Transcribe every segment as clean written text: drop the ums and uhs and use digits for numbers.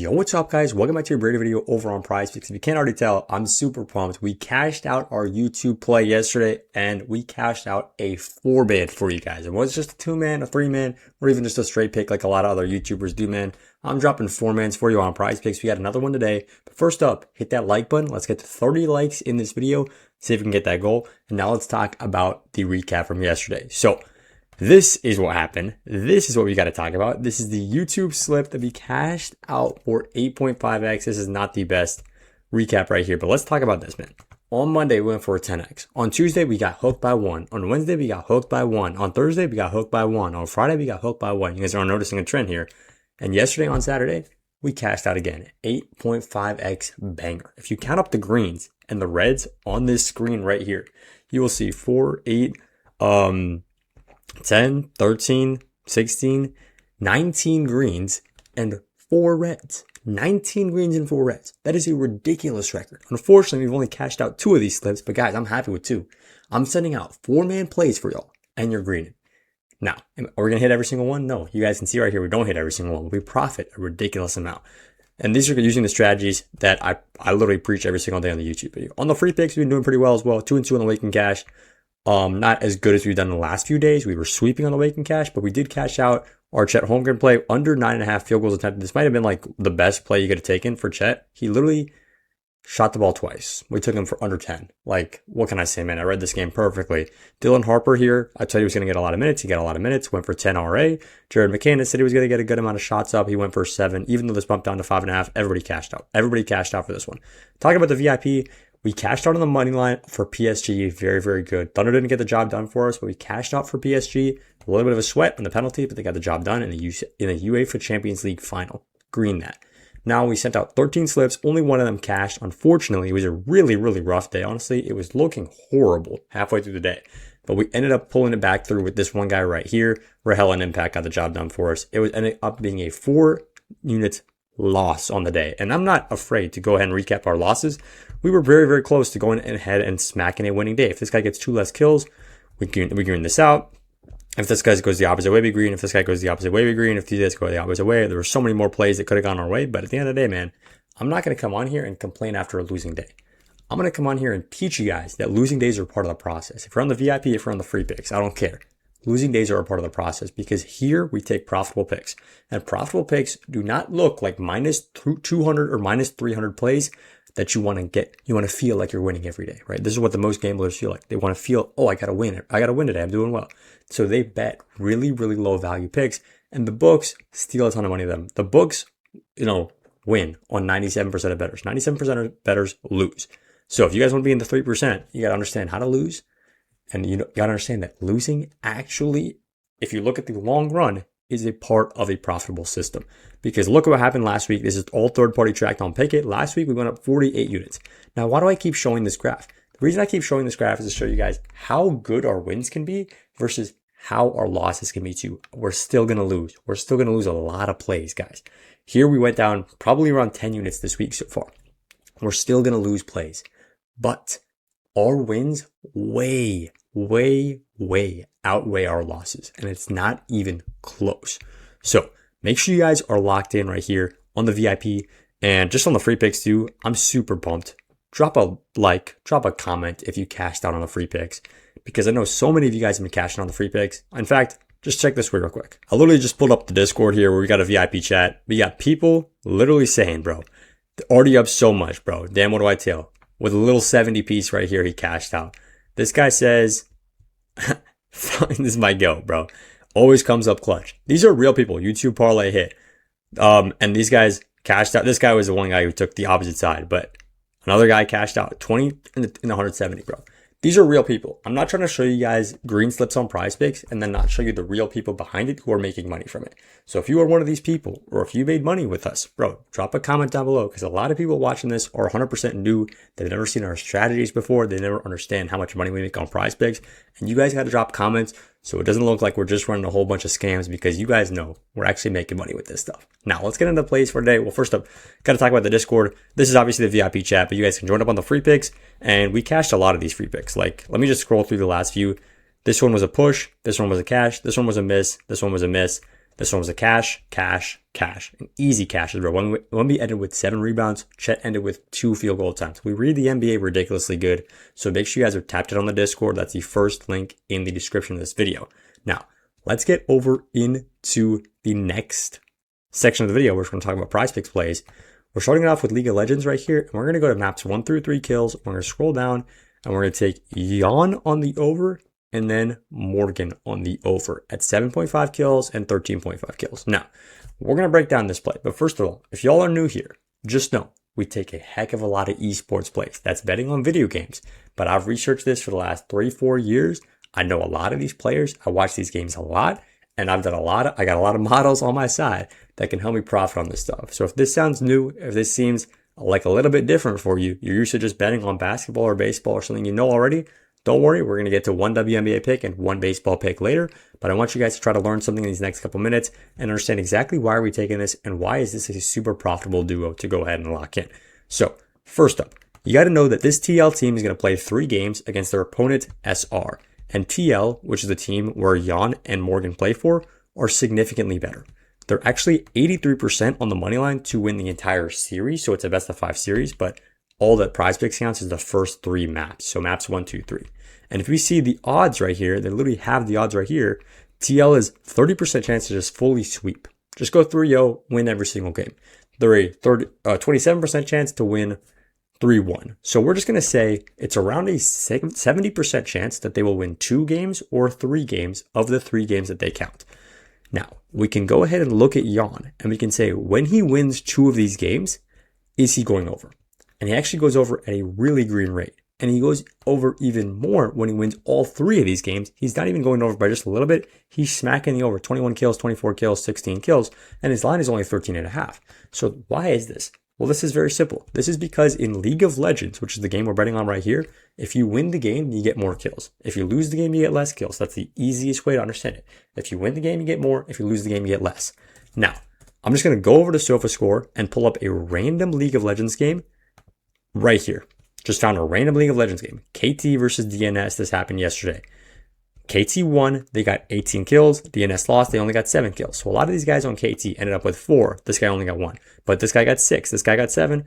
Yo, what's up guys? Welcome back to a brand new video over on PrizePicks. If you can't already tell, I'm super pumped. We cashed out our YouTube play yesterday and we cashed out a 4-man for you guys. It wasn't just a 2-man, a 3-man, or even just a straight pick like a lot of other YouTubers do, man. I'm dropping 4-mans for you on PrizePicks. We got another one today. But first up, hit that like button. Let's get to 30 likes in this video. See if we can get that goal. And now let's talk about the recap from yesterday. So this is what happened. This is what we got to talk about. This is the YouTube slip that we cashed out for 8.5x. This is not the best recap right here, but let's talk about this, man. On Monday, we went for a 10x. On Tuesday, we got hooked by 1. On Wednesday, we got hooked by 1. On Thursday, we got hooked by 1. On Friday, we got hooked by 1. You guys are noticing a trend here. And yesterday on Saturday, we cashed out again. 8.5x banger. If you count up the greens and the reds on this screen right here, you will see 4, 8, 10, 13, 16, 19 greens and 4 reds. 19 greens and 4 reds. That is a ridiculous record. Unfortunately, we've only cashed out 2 of these slips, but guys, I'm happy with 2. I'm sending out 4-man plays for y'all, and you're greening. Now, are we going to hit every single one? No. You guys can see right here, we don't hit every single one. We profit a ridiculous amount. And these are using the strategies that I literally preach every single day on the YouTube video. On the free picks, we've been doing pretty well as well. 2 and 2 on the Waking Cash. Not as good as we've done in the last few days. We were sweeping on the Waking Cash, but we did cash out our Chet Holmgren play under 9.5 field goals attempted. This might have been like the best play you could have taken for Chet. He literally shot the ball twice. We took him for under 10. Like, what can I say, man? I read this game perfectly. Dylan Harper here, I told you he was going to get a lot of minutes. He got a lot of minutes, went for 10 RA. Jared McCann said he was going to get a good amount of shots up. He went for 7. Even though this bumped down to 5.5, everybody cashed out. Everybody cashed out for this one. Talking about the VIP, we cashed out on the money line for PSG. Very, very good. Thunder didn't get the job done for us, but we cashed out for PSG. A little bit of a sweat on the penalty, but they got the job done in the UEFA Champions League final. Green that. Now we sent out 13 slips. Only one of them cashed. Unfortunately, it was a really, really rough day. Honestly, it was looking horrible halfway through the day. But we ended up pulling it back through with this one guy right here. Rahel and Impact got the job done for us. It ended up being a 4 units loss on the day. And I'm not afraid to go ahead and recap our losses. We were very, very close to going ahead and smacking a winning day. If this guy gets 2 less kills, we green this out. If this guy goes the opposite way, we green. If this guy goes the opposite way, we green. If these guys go the opposite way, there were so many more plays that could have gone our way. But at the end of the day, man, I'm not going to come on here and complain after a losing day. I'm going to come on here and teach you guys that losing days are part of the process. If you're on the VIP, if you're on the free picks, I don't care. Losing days are a part of the process because here we take profitable picks. And profitable picks do not look like minus 200 or minus 300 plays that you want to get. You want to feel like you're winning every day, right? This is what the most gamblers feel like. They want to feel, oh, I got to win. I got to win today. I'm doing well. So they bet really, really low value picks and the books steal a ton of money of them. The books, win on 97% of bettors. 97% of bettors lose. So if you guys want to be in the 3%, you got to understand how to lose. And you got to understand that losing actually, if you look at the long run, is a part of a profitable system. Because look at what happened last week. This is all third-party tracked on Pickett. Last week, we went up 48 units. Now, why do I keep showing this graph? The reason I keep showing this graph is to show you guys how good our wins can be versus how our losses can be too. We're still going to lose. We're still going to lose a lot of plays, guys. Here we went down probably around 10 units this week so far. We're still going to lose plays. But our wins way, way, way outweigh our losses. And it's not even close. So make sure you guys are locked in right here on the VIP and just on the free picks too. I'm super pumped. Drop a like, drop a comment if you cashed out on the free picks because I know so many of you guys have been cashing on the free picks. In fact, just check this real quick. I literally just pulled up the Discord here where we got a VIP chat. We got people literally saying, bro, already up so much, bro. Damn, what do I tell? With a little 70 piece right here, he cashed out. This guy says, this might go, bro. Always comes up clutch. These are real people. YouTube parlay hit. And these guys cashed out. This guy was the one guy who took the opposite side, but another guy cashed out 20 in the 170, bro. These are real people. I'm not trying to show you guys green slips on PrizePicks and then not show you the real people behind it who are making money from it. So if you are one of these people or if you made money with us, bro, drop a comment down below because a lot of people watching this are 100% new. They've never seen our strategies before. They never understand how much money we make on PrizePicks. And you guys got to drop comments so it doesn't look like we're just running a whole bunch of scams because you guys know we're actually making money with this stuff. Now, let's get into the plays for today. Well, first up, got to talk about the Discord. This is obviously the VIP chat, but you guys can join up on the free picks. And we cashed a lot of these free picks. Like, let me just scroll through the last few. This one was a push. This one was a cash. This one was a miss. This one was a miss. This one was a cash, an easy cash. Wemby ended with 7 rebounds. Chet ended with 2 field goal attempts. We read the NBA ridiculously good, so make sure you guys are tapped in on the Discord. That's the first link in the description of this video. Now, let's get over into the next section of the video where we're going to talk about PrizePicks plays. We're starting it off with League of Legends right here, and we're going to go to maps 1 through 3 kills. We're going to scroll down, and we're going to take Jan on the over, and then Morgan on the over at 7.5 kills and 13.5 kills. Now, we're going to break down this play. But first of all, if y'all are new here, just know we take a heck of a lot of esports plays. That's betting on video games. But I've researched this for the last 3-4 years. I know a lot of these players. I watch these games a lot. And I got a lot of models on my side that can help me profit on this stuff. So if this sounds new, if this seems like a little bit different for you, you're used to just betting on basketball or baseball or something you know already, don't worry, we're going to get to 1 WNBA pick and 1 baseball pick later, but I want you guys to try to learn something in these next couple minutes and understand exactly why are we taking this and why is this a super profitable duo to go ahead and lock in. So first up, you got to know that this TL team is going to play 3 games against their opponent SR, and TL, which is the team where Jan and Morgan play for, are significantly better. They're actually 83% on the money line to win the entire series, so it's a best of 5 series, but all that PrizePicks counts is the first 3 maps, so maps 1, 2, 3. And if we see the odds right here, they literally have the odds right here. TL is 30% chance to just fully sweep. Just go 3-0, win every single game. They're a 27% chance to win 3-1. So we're just going to say it's around a 70% chance that they will win 2 games or 3 games of the 3 games that they count. Now, we can go ahead and look at Jan, and we can say when he wins 2 of these games, is he going over? And he actually goes over at a really green rate. And he goes over even more when he wins all 3 of these games. He's not even going over by just a little bit. He's smacking the over 21 kills, 24 kills, 16 kills, and his line is only 13.5. So why is this? Well, this is very simple. This is because in League of Legends, which is the game we're betting on right here, if you win the game, you get more kills. If you lose the game, you get less kills. That's the easiest way to understand it. If you win the game, you get more. If you lose the game, you get less. Now, I'm just going to go over to SofaScore and pull up a random League of Legends game right here. Just found a random League of Legends game. KT versus DNS. This happened yesterday. KT won. They got 18 kills. DNS lost. They only got 7 kills. So a lot of these guys on KT ended up with 4. This guy only got 1. But this guy got 6. This guy got 7.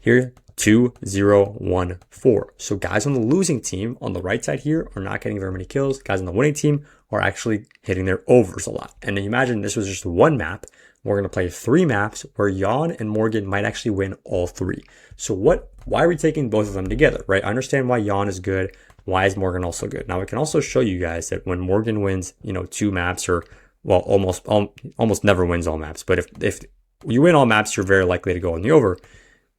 Here, 2, 0, 1, 4. So guys on the losing team on the right side here are not getting very many kills. Guys on the winning team are actually hitting their overs a lot. And then you imagine this was just 1 map. We're going to play 3 maps where Jan and Morgan might actually win all 3. So why are we taking both of them together, right? I understand why Jan is good. Why is Morgan also good? Now, I can also show you guys that when Morgan wins, 2 maps or, well, almost never wins all maps. But if you win all maps, you're very likely to go on the over.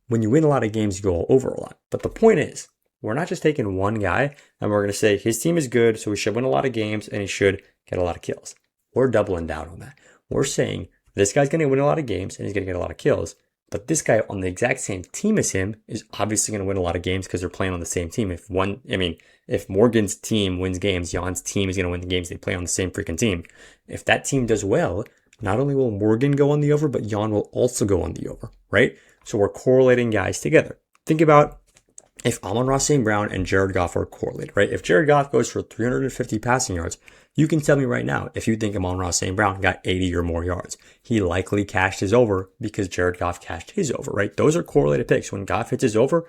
When you win a lot of games, you go over a lot. But the point is, we're not just taking one guy and we're going to say his team is good, so he should win a lot of games and he should get a lot of kills. We're doubling down on that. We're saying this guy's going to win a lot of games and he's going to get a lot of kills. But this guy on the exact same team as him is obviously going to win a lot of games because they're playing on the same team. If Morgan's team wins games, Jan's team is going to win the games. They play on the same freaking team. If that team does well, not only will Morgan go on the over, but Jan will also go on the over, right? So we're correlating guys together. Think about if Amon-Ra St. Brown and Jared Goff are correlated, right? If Jared Goff goes for 350 passing yards, you can tell me right now if you think Amon-Ra St. Brown got 80 or more yards. He likely cashed his over because Jared Goff cashed his over, right? Those are correlated picks. When Goff hits his over,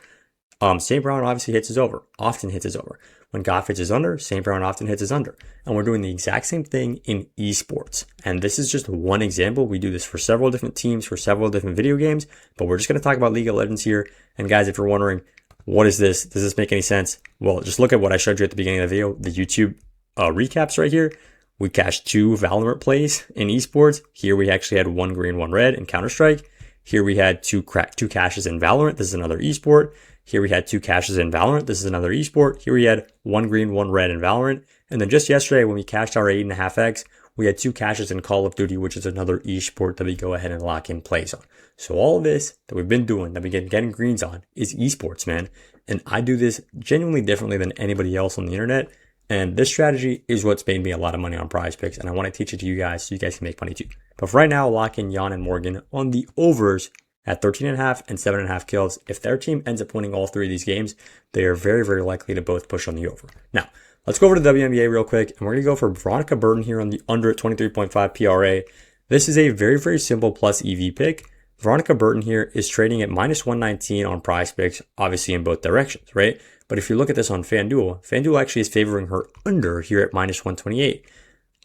St. Brown obviously hits his over, often hits his over. When Goff hits his under, St. Brown often hits his under. And we're doing the exact same thing in esports. And this is just one example. We do this for several different teams, for several different video games, but we're just going to talk about League of Legends here. And guys, if you're wondering, what is this? Does this make any sense? Well, just look at what I showed you at the beginning of the video, the YouTube recaps right here. We cashed 2 Valorant plays in esports. Here we actually had 1 green, 1 red in Counterstrike. Here we had 2 cashes in Valorant. This is another esport. Here we had 2 cashes in Valorant. This is another esport. Here we had 1 green, 1 red in Valorant. And then just yesterday when we cashed our 8.5x, we had 2 cashes in Call of Duty, which is another esport that we go ahead and lock in plays on. So all this that we've been doing, that we get getting greens on, is esports, man. And I do this genuinely differently than anybody else on the internet. And this strategy is what's made me a lot of money on PrizePicks. And I want to teach it to you guys so you guys can make money too. But for right now, I'll lock in Jan and Morgan on the overs at 13.5 and 7.5 kills. If their team ends up winning all 3 of these games, they are very, very likely to both push on the over. Now, let's go over to the WNBA real quick. And we're going to go for Veronica Burton here on the under at 23.5 PRA. This is a very, very simple plus EV pick. Veronica Burton here is trading at minus 119 on PrizePicks, obviously in both directions, right? But if you look at this on FanDuel, FanDuel actually is favoring her under here at minus 128.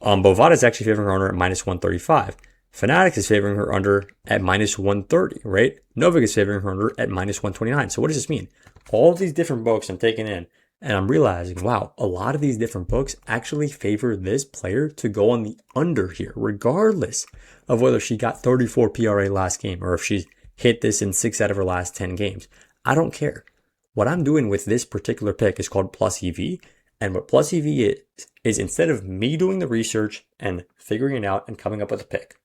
Bovada is actually favoring her under at minus 135. Fanatics is favoring her under at minus 130, right? Novik is favoring her under at minus 129. So what does this mean? All of these different books I'm taking in, and I'm realizing, wow, a lot of these different books actually favor this player to go on the under here, regardless of whether she got 34 PRA last game or if she's hit this in 6 out of her last 10 games. I don't care. What I'm doing with this particular pick is called plus EV. And what plus EV is instead of me doing the research and figuring it out and coming up with a pick,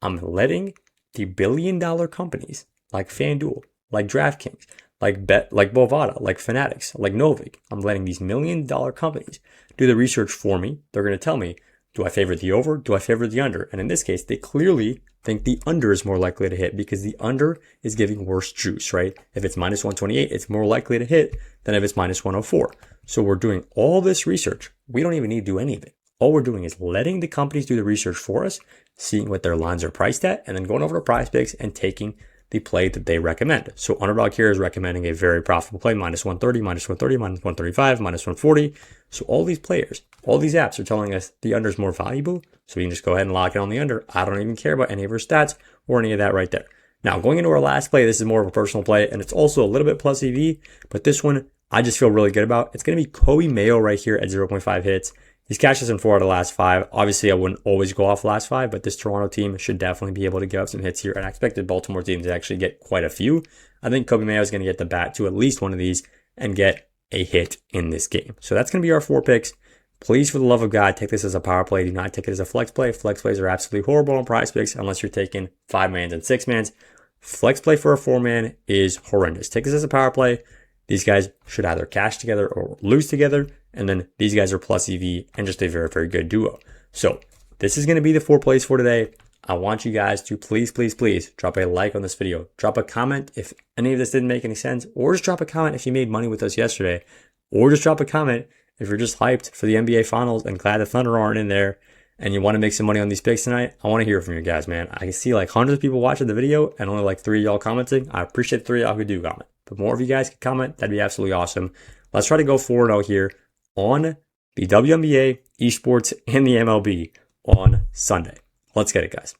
I'm letting the billion-dollar companies like FanDuel, like DraftKings, like Bovada, like Fanatics, like Novik. I'm letting these million-dollar companies do the research for me. They're going to tell me, do I favor the over? Do I favor the under? And in this case, they clearly think the under is more likely to hit because the under is giving worse juice, right? If it's minus 128, it's more likely to hit than if it's minus 104. So we're doing all this research. We don't even need to do any of it. All we're doing is letting the companies do the research for us, seeing what their lines are priced at, and then going over to PrizePicks and taking the play that they recommend. So Underdog here is recommending a very profitable play, minus 130, minus 130, minus 135, minus 140. So all these players, all these apps are telling us the under is more valuable. So we can just go ahead and lock it on the under. I don't even care about any of her stats or any of that right there. Now going into our last play, this is more of a personal play and it's also a little bit plus EV, but this one I just feel really good about. It's going to be Kobe Mayo right here at 0.5 hits. He's cashed us in 4 out of the last 5. Obviously, I wouldn't always go off last 5, but this Toronto team should definitely be able to give up some hits here. And I expect the Baltimore team to actually get quite a few. I think Kobe Mayo is going to get the bat to at least one of these and get a hit in this game. So that's going to be our 4 picks. Please, for the love of God, take this as a power play. Do not take it as a flex play. Flex plays are absolutely horrible on PrizePicks unless you're taking 5-mans and 6-mans. Flex play for a 4-man is horrendous. Take this as a power play. These guys should either cash together or lose together. And then these guys are plus EV and just a very, very good duo. So this is going to be the 4 plays for today. I want you guys to please, please, please drop a like on this video. Drop a comment if any of this didn't make any sense, or just drop a comment if you made money with us yesterday, or just drop a comment if you're just hyped for the NBA Finals and glad the Thunder aren't in there and you want to make some money on these picks tonight. I want to hear from you guys, man. I can see like hundreds of people watching the video and only like 3 of y'all commenting. I appreciate the 3 of y'all who do comment. But more of you guys can comment. That'd be absolutely awesome. Let's try to go 4-0 here on the WNBA, Esports, and the MLB on Sunday. Let's get it, guys.